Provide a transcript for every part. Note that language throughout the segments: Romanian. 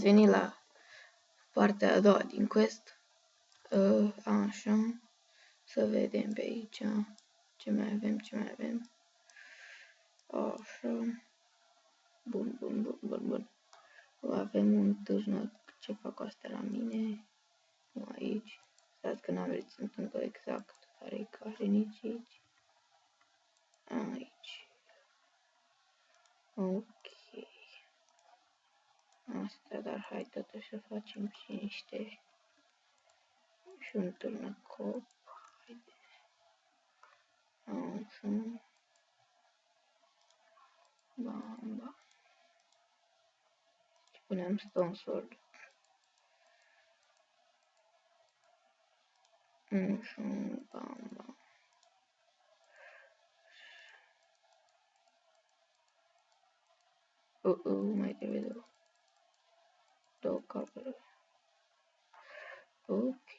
venit la partea a doua din quest. Așa. Să vedem pe aici ce mai avem. Așa. Bun. Avem un târnă. Ce fac astea la mine? Nu aici. Stați că n-am reținut încă exact care nici aici. Aici. Ok. Asta, dar hai totuși să facem și niște și un târnăcop. Haide. Așa. Bam. Și punem stone sword. Așa. Bam. Mai trebuie două capere. Ok.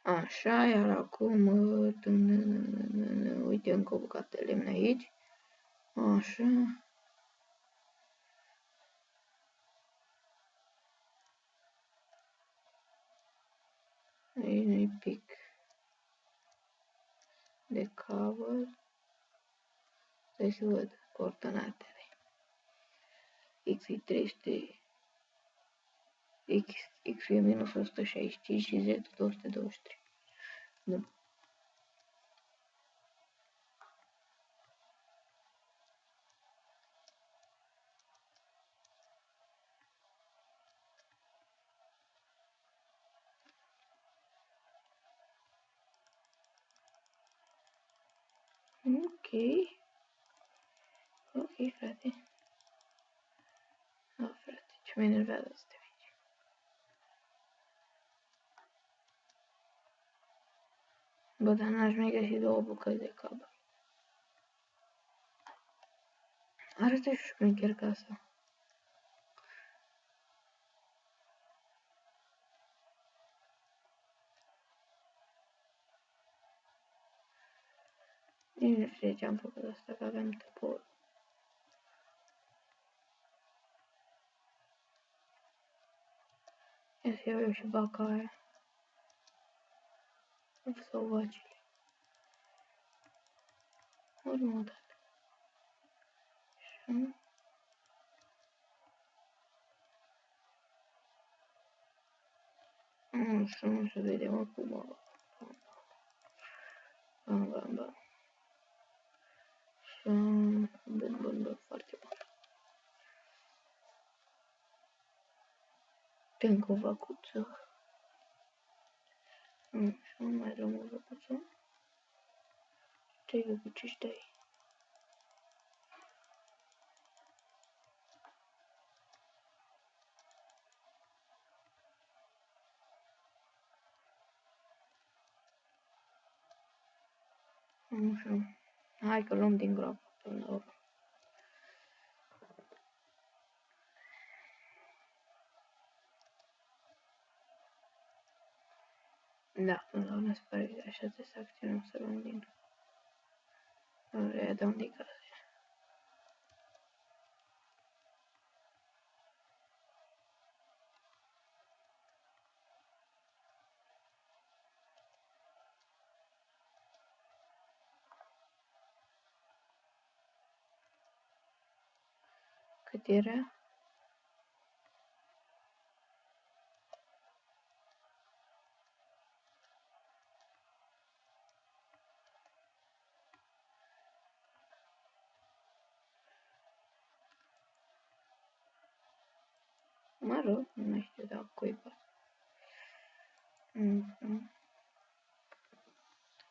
Așa, iar acum uite încă o bucată de lemn aici. Așa. Aici nu-i pic de cover. Stai să văd coordonatele. X e 300, X e minus 165 și Z 223. Bun. Ok, frate. Frate, ce mă enervează astea aici. Bă, dar n-aș mai găsi două bucăți de cablu. Arată și șmecher casa. Nici nu știu de ce am făcut asta, că aveam topor. Ia să iau eu și vaca aia. Sau vacile. Urmă o dată. Așa, nu să vedem acum. Bam. Și bun, foarte bun. Încă o vacuță. Așa, mai dăm o vacuță. Trei vacuciși de aici. Așa. Hai că luăm din groapă până la urmă. Da, până la urmă se pare că așa trebuie să acționăm, să luăm din... Dăm din casă. Cât era? Mă rog, nu mai știu dacă cuiva.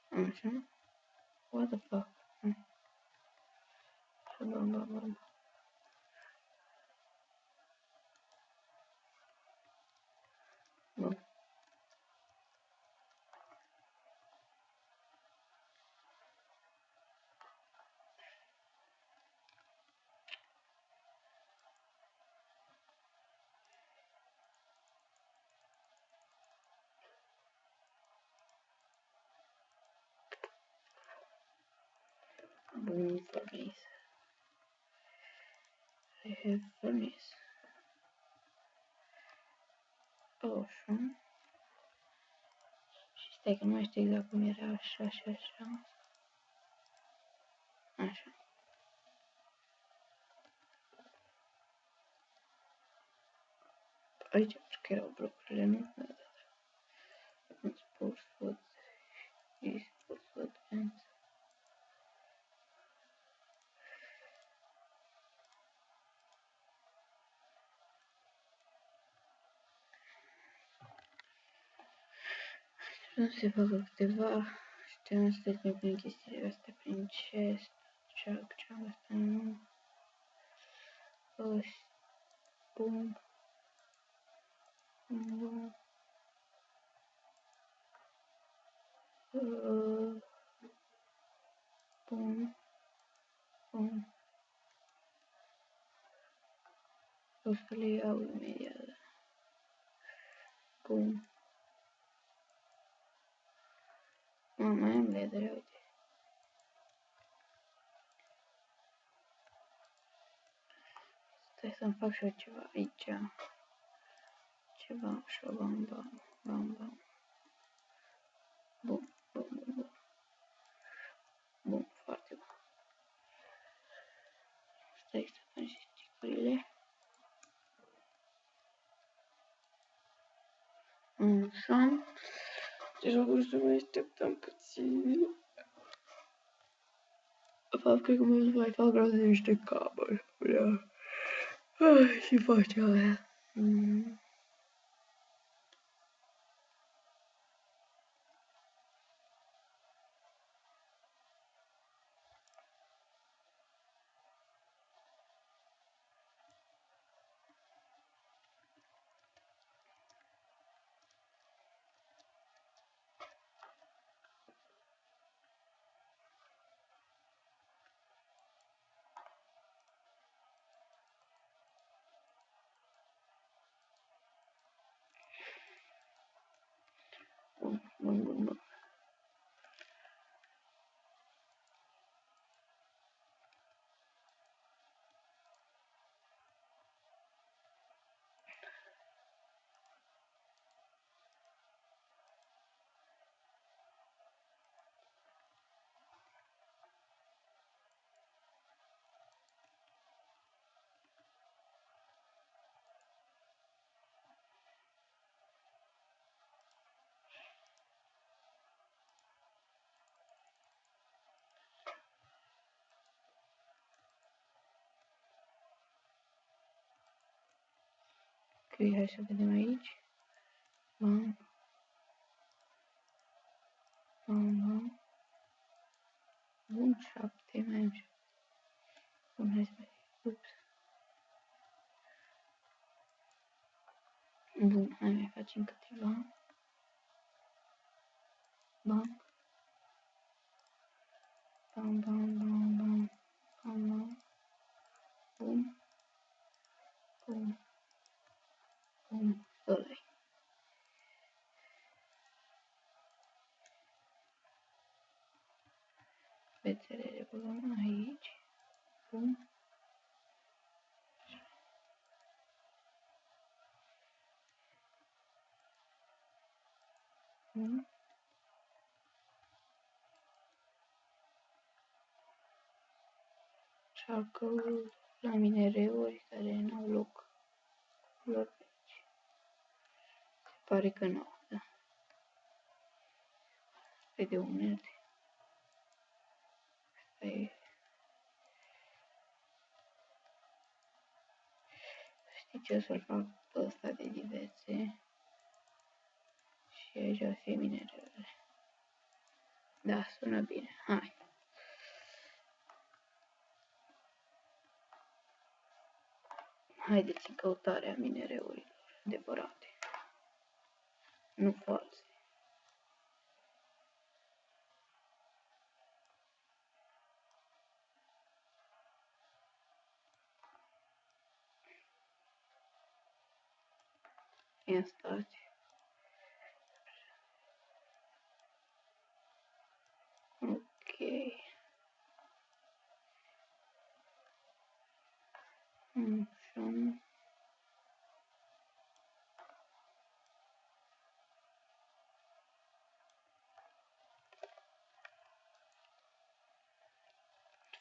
Așa. What the fuck? Bam. Bun. Bun, furnace. I have furnace. Așa. Și stai că nu mai știu exact cum era, așa și așa. Așa. Aici cred că erau blocurile, nu? Da, da, da. Nu spus what is what ends. Nu se facă câteva și trebuie să trecem prin chestiile astea, prin chest, ceag asta nu. Bum. Bum. Bum. Bum. O să le iau imediat. Bum. Mai am ledere, uite. Stai să-mi fac și eu ceva aici. Ceva așa, bam, bam, bam, bam. Bun, bun, bun, bun. Bun, foarte bun. Stai să pun și sticurile. Așa. Deja vreau să mai așteptăm puțin. De fapt, cred că mă mai fac rost de niște cabări. Și face aia. Bun, bun, bun, bun. Ok, hai să vedem aici. Bam. Bam, bam. Bun, 7, mai am 7. Bun, hai să vedem. Ups. Bun, hai mai facem câteva. Bam. Bam, bam, bam, bam. Bam, bam. Bum. Bum. Bum. Ăla-i. Fețele le băgăm aici. Bum. Bum. Charcoal la minereuri care n-au loc lor pe aici. Se pare că nu, da. Pe de unelte. Asta știi ce o să-l fac pe ăsta de diverse. Și aici o să fie minereurile. Da, sună bine. Hai. Haideți în căutarea minereurilor adevărate. Nu false. Ia stați. Ok.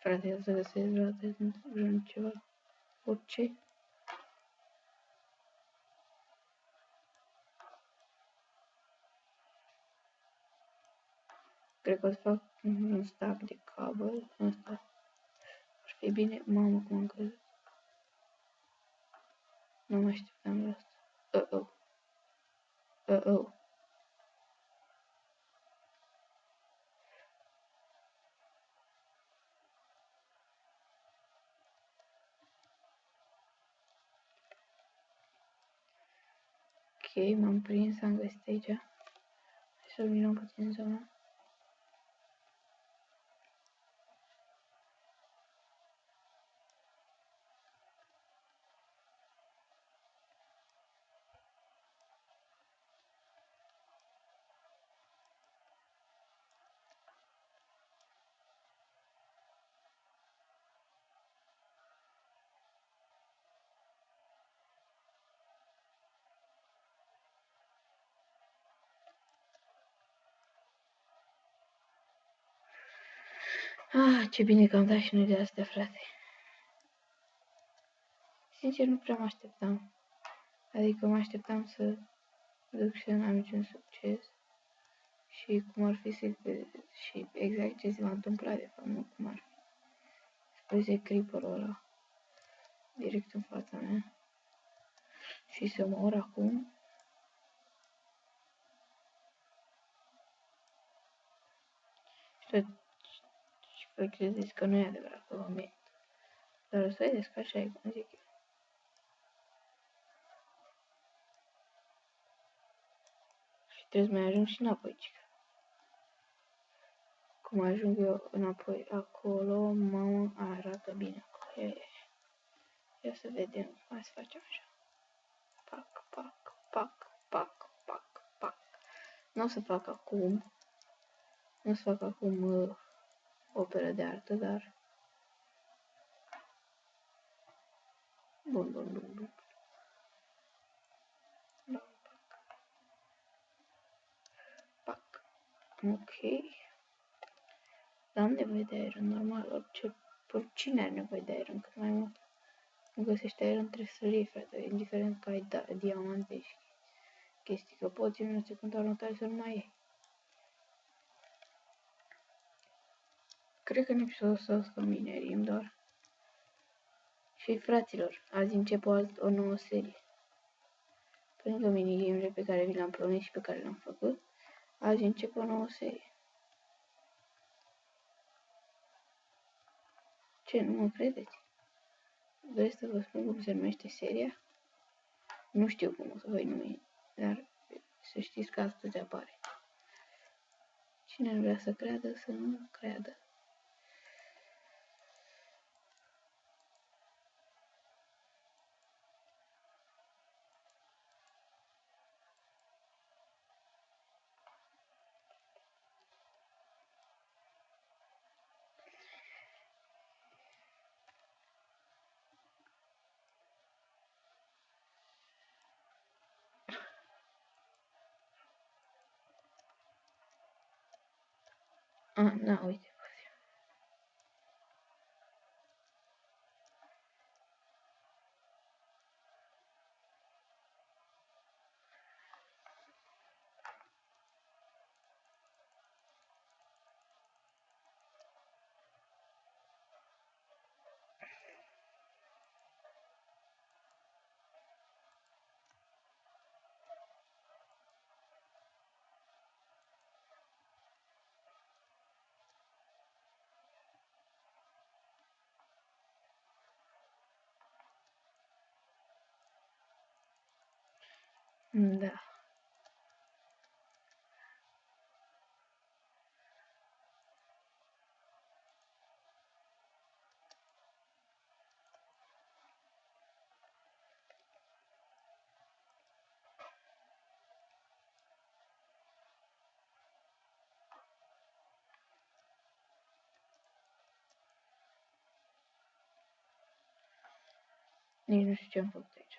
Frate, ia să găsesc vreun ceva. Orice. Cred că o să fac un stack de cabel. Asta ar fi bine. Mamă, cum am crezut. Nu mă așteptam la asta. Uh-oh. Uh-oh. Ok, m-am prins, am găsit aici. Hai să luminăm puțin zona. Ah, ce bine că am dat și noi de astea, frate. Sincer, nu prea mă așteptam. Adică mă așteptam să duc și să n-am niciun succes. Și cum ar fi și exact ce se va întâmpla de fapt, nu cum ar fi. Spuse creeper-ul ăla direct în fața mea. Și să mor acum. Și voi credeți că nu e adevărat că vă mint. Dar o să vedeți că așa e, cum zic eu. Și trebuie să mai ajung și înapoi, cică. Cum ajung eu înapoi acolo, mamă, arată bine acolo. Ia să vedem, hai să facem așa. Pac, pac, pac, pac, pac, pac. Nu o să fac acum. Nu o să fac acum operă de artă, dar... Bun, bun, bun, bun. Pac, pac. Ok. Dar am nevoie de iron, normal, oricine are nevoie de iron, cât mai mult. Nu găsești iron, trebuie să-l iei, frate, indiferent că ai diamante și chestii, că poți în secunda următoare să nu mai iei. Cred că în episodul ăsta o să minerim doar. Și fraților, azi încep o nouă serie. Pe lângă minigamele pe care vi le-am promis și pe care le-am făcut, azi încep o nouă serie. Ce, nu mă credeți? Vreți să vă spun cum se numește seria? Nu știu cum o să voi numi, dar să știți că astăzi apare. Cine nu vrea să creadă, să nu creadă. Ah, da, uite. Da. Nici nu știu ce am făcut aici.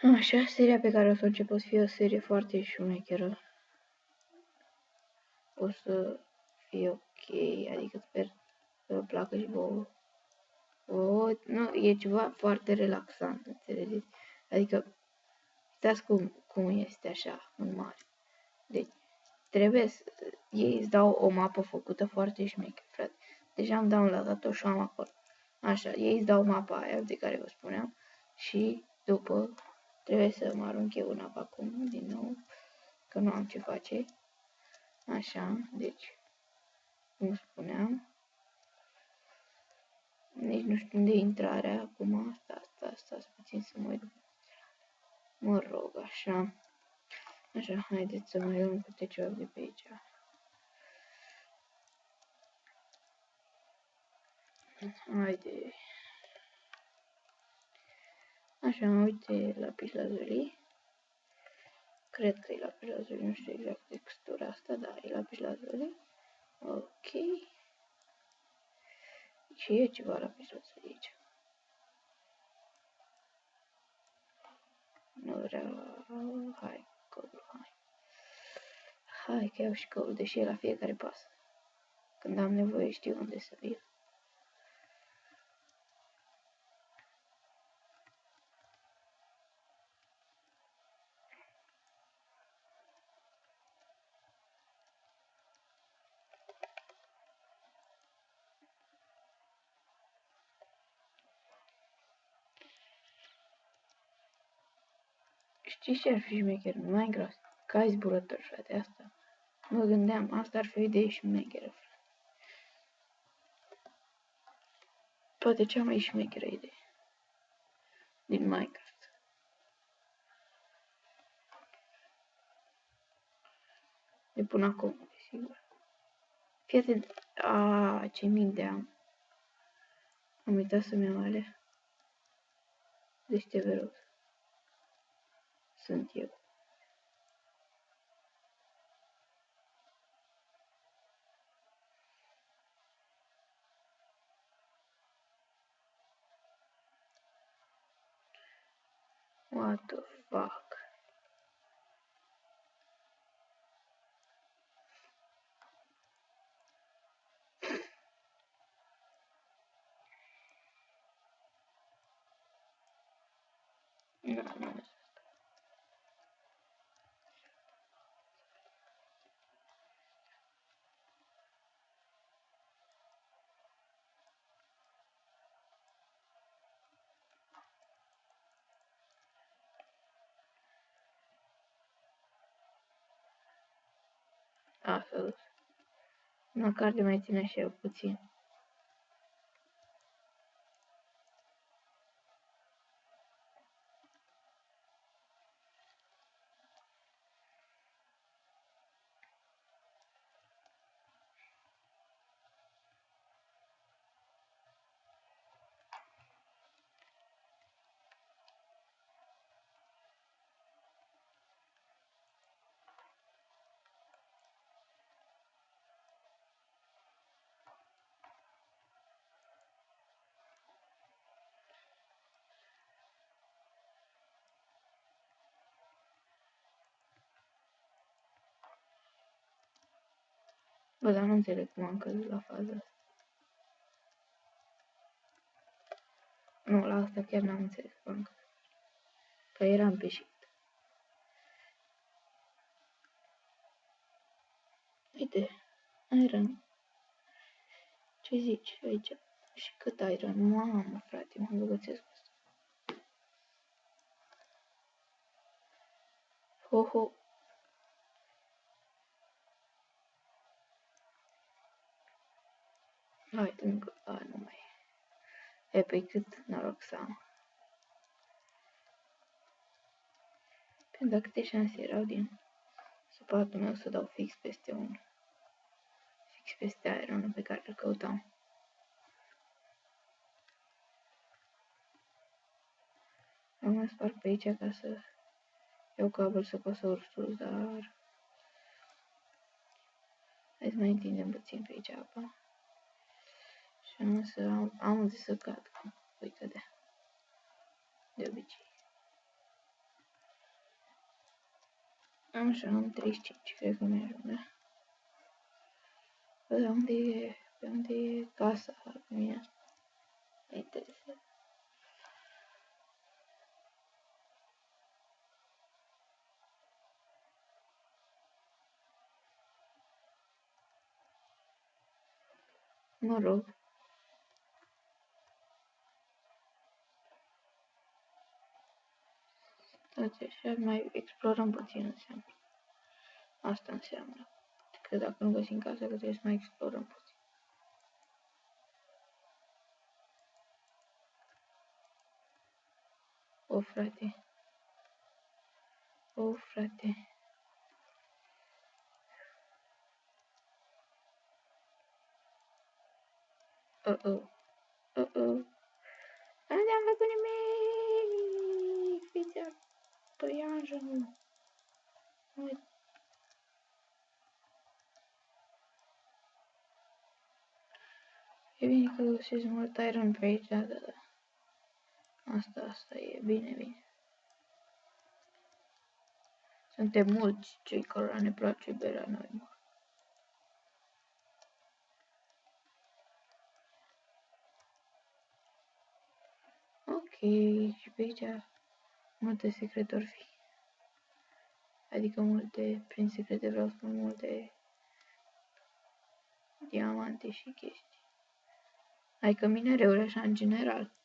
Așa, seria pe care o să o încep o să fie o serie foarte șmecheră. O să fie ok, adică sper să vă placă și vouă. Nu, e ceva foarte relaxant, înțelegeți? Adică, uitați cum este așa, în mare. Deci, ei îți dau o mapă făcută foarte șmecher, frate. Deja am downloadat-o și am acolo. Așa, ei îți dau mapa aia de care vă spuneam și după trebuie să mă arunc eu în apă acum, din nou, că nu am ce face. Așa, deci, cum spuneam, nici nu știu unde e intrarea acum. Stați puțin să mă uit. Mă rog, așa. Așa, haideți să mai luăm câte ceva de pe aici. Haide. Așa, uite, lapis lazuli. Cred că e lapis lazuli, nu știu exact textura asta, dar e lapis lazuli. Ok. Și e ceva lapis lazuli aici. Nu vreau... Hai, căul, hai. Hai că iau și căul, deși e la fiecare pas. Când am nevoie știu unde să vin. Știi ce ar fi șmecher în Minecraft? Cai zburători, frate, asta. Mă gândeam, asta ar fi o idee șmecheră, frate. Poate cea mai șmecheră idee din Minecraft. De până acum, desigur. Fii atent. Ce minte am. Am uitat să-mi iau alea. Deci te rog. Sunt eu. What the fuck? Nu. S-a dus. Măcar de mai ține și eu puțin. Bă, dar nu înțeleg cum am căzut la faza asta. Nu, la asta chiar n-am înțeles cum am căzut. Că eram pe shift. Uite, iron. Ce zici aici? Și cât iron? Mamă, frate, mă îmbogățesc cu asta. Ho. Hai, încă, nu mai e. Pe cât noroc să am. Pentru că câte șanse erau din supatul meu să dau fix peste unul. Fix peste ironul pe care îl căutam. Am mai sparg pe aici ca să iau cabel să pot să urc sus, dar... Hai să mai întindem puțin pe aici apa. Și am să am unde să cad, că voi cădea. De obicei. Așa, am 35, cred că mi-ajunge. Bă, dar unde e? Pe unde e casa? Pe mine mă interesează. Mă rog. Stați așa, mai explorăm puțin înseamnă. Asta înseamnă. Că dacă nu găsim casa, că trebuie să mai explorăm puțin. O, frate. O, frate. Uh-oh. Uh-oh. Nu te-am făcut nimic! Fiți-a păianjenul. Uite. E bine că găsesc mult iron pe aici, da. Asta e bine. Suntem mulți cei cărora ne place berea noi, mă. Ok, și pe aici multe secrete or fi. Adică multe, prin secrete vreau să spun multe diamante și chestii. Adică minereuri așa în general.